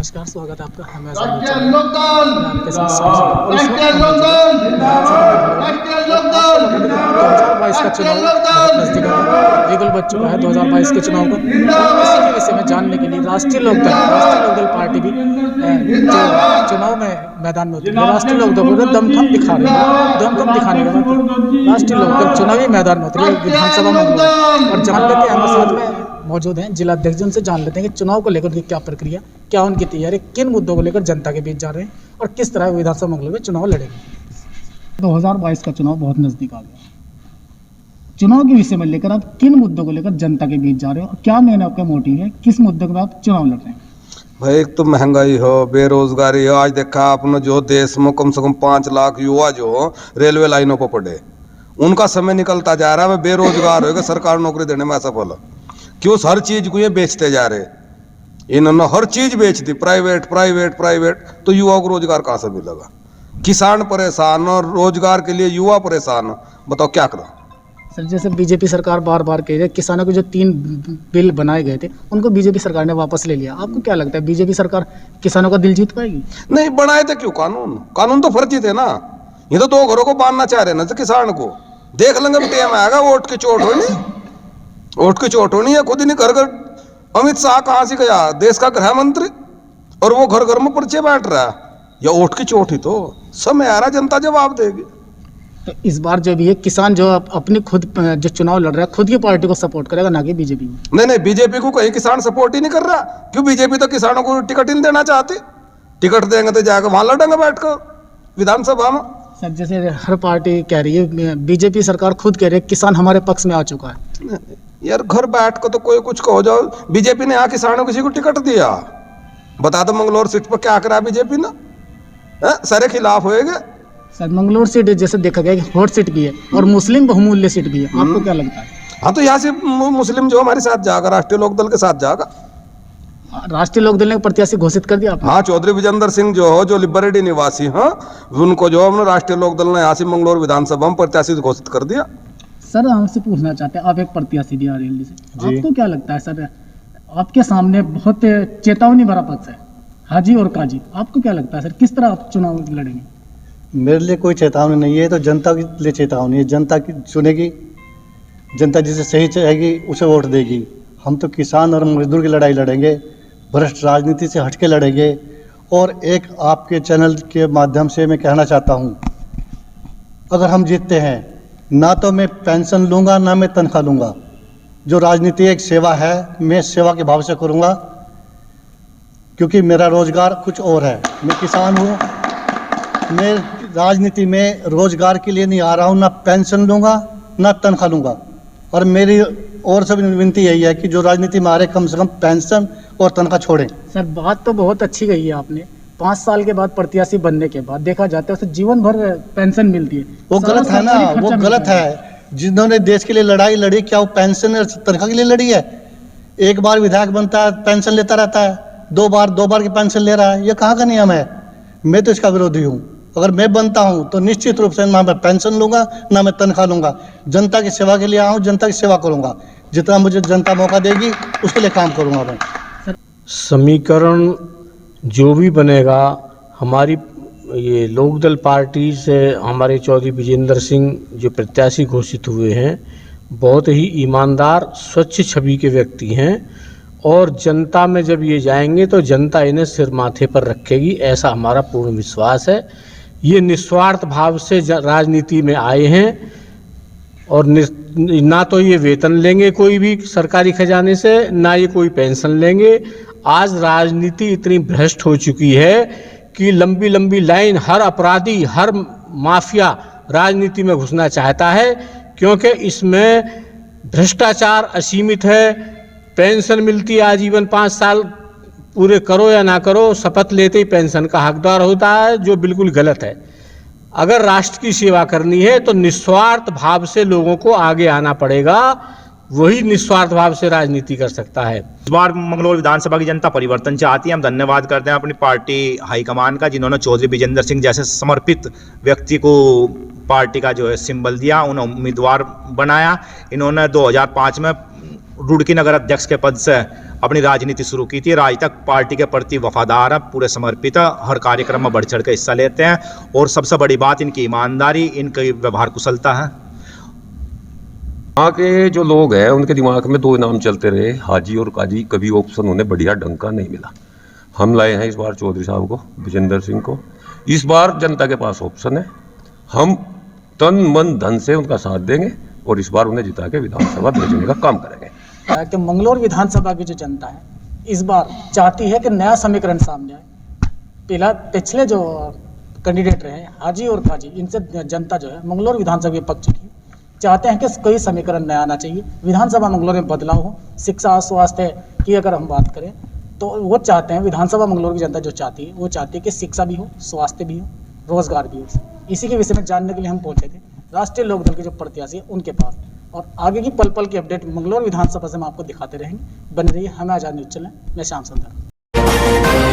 नमस्कार, स्वागत है आपका हमें राष्ट्रीय लोकदल का चुनाव बहुत नजदीक आ गया, बिल्कुल बच चुका है 2022 के चुनाव का। इसी के विषय में जानने के लिए राष्ट्रीय लोकदल पार्टी भी चुनाव में मैदान में उतरी है। राष्ट्रीय लोकदल को दमखम दिखा रहे हैं, दमखम दिखाने के बाद राष्ट्रीय लोकदल चुनावी मैदान में उतरी विधानसभा में। और जान लेते हैं हमारे साथ में मौजूद हैं जिला अध्यक्ष, उनसे जान लेते हैं कि चुनाव को लेकर उनकी क्या प्रक्रिया, क्या उनकी तैयारी, किन मुद्दों को लेकर जनता के बीच जा रहे हैं और किस तरह विधानसभा मंगल में चुनाव लड़ेंगे। 2022 का चुनाव बहुत नजदीक आ गया। चुनाव के विषय में लेकर आप किन मुद्दों को लेकर जनता के बीच जा रहे हो और क्या मेन आपका मोटिव है, किस मुद्दे पर आप चुनाव लड़ रहे हैं? भाई एक तो महंगाई हो, बेरोजगारी हो। आज देखा आपने जो देश में कम से कम 5 लाख युवा जो रेलवे लाइनों पर पड़े, उनका समय निकलता जा रहा है। बेरोजगार हो गए, सरकार नौकरी देने में असफल। क्यों? हर चीज को ये बेचते जा रहे, इन्होंने हर चीज बेच दी, प्राइवेट प्राइवेट प्राइवेट। तो युवाओं को रोजगार कहाँ से मिलेगा? किसान परेशान और रोजगार के लिए युवा परेशान। बताओ क्या करो? सर, जैसे बीजेपी सरकार बार बार कह रही है, किसानों के जो 3 बिल बनाए गए थे उनको बीजेपी सरकार ने वापस ले लिया। आपको क्या लगता है बीजेपी सरकार किसानों का दिल जीत पाएगी? नहीं, बनाए थे क्यों कानून? कानून तो फर्जी थे ना। ये तो 2 घरों को बांधना चाह रहे ना किसान को। देख लेंगे टाइम आएगा, वोट की चोट होनी, वोट की चोट होनी है। खुद ही नहीं घर घर अमित शाह कहां से गया, देश का गृह मंत्री, और वो घर घर में पर्चे बैठ रहा है। या वोट की चोट ही तो समय आ रहा, जनता जवाब देगी। तो इस बार जो भी है किसान जो अपनी खुद जो चुनाव लड़ रहा है खुद की पार्टी को सपोर्ट करेगा, ना कि बीजेपी को। नहीं, बीजेपी को कहीं किसान सपोर्ट ही नहीं कर रहा। क्यों? बीजेपी तो किसानों को टिकट ही नहीं देना चाहती। टिकट देंगे तो जाकर वहां लड़ेंगे बैठकर विधानसभा में। सर, जैसे हर पार्टी कह रही है, बीजेपी सरकार खुद कह रही है किसान हमारे पक्ष में आ चुका है। यार घर बैठ कर तो कोई कुछ कहो जाओ। बीजेपी ने यहाँ किसानों किसी को टिकट दिया? बता दो मंगलौर सीट पर क्या करा बीजेपी ने? सारे खिलाफ होएगा। सर, मंगलौर सीट जैसे देखा गया हॉट सीट भी है और मुस्लिम बहुमूल्य सीट भी है, आपको क्या लगता है? हाँ, तो यहाँ से मुस्लिम जो हमारे साथ जाएगा, राष्ट्रीय लोकदल के साथ जाएगा। राष्ट्रीय लोकदल ने प्रत्याशी घोषित कर दिया आपने? हाँ, चौधरी विजेंद्र सिंह जो लिबरेटी निवासी हैं, उनको जो हमने राष्ट्रीय लोकदल ने यहाँ से मंगलौर विधानसभा में प्रत्याशी घोषित कर दिया। सर, हमसे पूछना चाहते हैं, आप एक प्रत्याशी भी आ रही है, आपको क्या लगता है सर, आपके सामने बहुत चेतावनी भरा पक्ष है, हाजी और काजी, आपको क्या लगता है सर किस तरह आप चुनाव लड़ेंगे? मेरे लिए कोई चेतावनी नहीं है, तो जनता के लिए चेतावनी है। जनता की चुनेगी, जनता जिसे सही चाहेगी उसे वोट देगी। हम तो किसान और मजदूर की लड़ाई लड़ेंगे, भ्रष्ट राजनीति से हटके लड़ेंगे। और एक आपके चैनल के माध्यम से मैं कहना चाहता हूँ, अगर हम जीतते हैं ना तो मैं पेंशन लूँगा ना मैं तनख्वाह लूँगा। जो राजनीति एक सेवा है, मैं सेवा के भाव से करूँगा, क्योंकि मेरा रोजगार कुछ और है। मैं किसान हूँ, मैं राजनीति में रोजगार के लिए नहीं आ रहा हूँ। ना पेंशन लूँगा ना तनख्वाह लूँगा। और मेरी और सब विनती यही है कि जो राजनीति में आ रहे कम से कम पेंशन और तनख्वाह छोड़ें। सर, बात तो बहुत अच्छी कही है आपने। 5 साल के बाद प्रत्याशी बनने के बाद देखा जाता है उसे जीवन भर पेंशन मिलती है। वो गलत है ना, वो गलत है। जिन्होंने देश के लिए लड़ाई लड़ी, क्या वो पेंशन और तनख्वाह के लिए लड़ी है? एक बार विधायक बनता है पेंशन लेता रहता है, 2 बार की पेंशन ले रहा है। ये कहाँ का नियम है? मैं तो इसका विरोधी हूँ। अगर मैं बनता हूँ तो निश्चित रूप से ना मैं पेंशन लूँगा ना मैं तनख्वाह लूँगा। जनता की सेवा के लिए आऊँ, जनता की सेवा करूँगा। जितना मुझे जनता मौका देगी उसके लिए काम करूँगा मैं। समीकरण जो भी बनेगा, हमारी ये लोकदल पार्टी से हमारे चौधरी विजेंद्र सिंह जो प्रत्याशी घोषित हुए हैं, बहुत ही ईमानदार स्वच्छ छवि के व्यक्ति हैं। और जनता में जब ये जाएंगे तो जनता इन्हें सिर माथे पर रखेगी, ऐसा हमारा पूर्ण विश्वास है। ये निस्वार्थ भाव से राजनीति में आए हैं और ना तो ये वेतन लेंगे कोई भी सरकारी खजाने से, ना ये कोई पेंशन लेंगे। आज राजनीति इतनी भ्रष्ट हो चुकी है कि लंबी लंबी लाइन, हर अपराधी, हर माफिया राजनीति में घुसना चाहता है, क्योंकि इसमें भ्रष्टाचार असीमित है। पेंशन मिलती है आजीवन, 5 साल पूरे करो या ना करो, शपथ लेते ही पेंशन का हकदार होता है, जो बिल्कुल गलत है। अगर राष्ट्र की सेवा करनी है तो निस्वार्थ भाव से लोगों को आगे आना पड़ेगा, वही निस्वार्थ भाव से राजनीति कर सकता है। इस बार मंगलौर विधानसभा की जनता परिवर्तन चाहती है। हम धन्यवाद करते हैं अपनी पार्टी हाईकमान का, जिन्होंने चौधरी विजेंद्र सिंह जैसे समर्पित व्यक्ति को पार्टी का जो है सिंबल दिया, उन्हें उम्मीदवार बनाया। इन्होंने 2005 में रुड़की नगर अध्यक्ष के पद से अपनी राजनीति शुरू की थी। आज तक पार्टी के प्रति वफादार है, पूरे समर्पित है, हर कार्यक्रम में बढ़ चढ़ कर हिस्सा लेते हैं और सबसे बड़ी बात इनकी ईमानदारी, इनकी व्यवहार कुशलता है। यहाँ के जो लोग हैं उनके दिमाग में दो नाम चलते रहे, हाजी और काजी। कभी ऑप्शन उन्हें बढ़िया ढंग का नहीं मिला। हम लाए हैं इस बार चौधरी साहब को, विजेंद्र सिंह को। इस बार जनता के पास ऑप्शन है, हम तन मन धन से उनका साथ देंगे और इस बार उन्हें जिता के विधानसभा भेजने का काम करेंगे। कि मंगलौर विधानसभा की जो जनता है इस बार चाहती है कि नया समीकरण सामने आए। पिछले जो कैंडिडेट रहे हाजी और काजी, इनसे जनता जो है मंगलौर विधानसभा के पक्ष की चाहते हैं कि कोई समीकरण नया आना चाहिए, विधानसभा मंगलौर में बदलाव हो। शिक्षा स्वास्थ्य की अगर हम बात करें तो वो चाहते हैं, विधानसभा मंगलौर की जनता जो चाहती है वो चाहती है कि शिक्षा भी हो, स्वास्थ्य भी हो, रोजगार भी हो। इसी के विषय में जानने के लिए हम पहुंचे थे राष्ट्रीय लोकदल के जो प्रत्याशी है उनके पास, और आगे की पल पल की अपडेट मंगलौर विधानसभा से हम आपको दिखाते रहेंगे। बने रहिए हमें आजाद न्यूज़ चैनल में। श्याम सुंदर।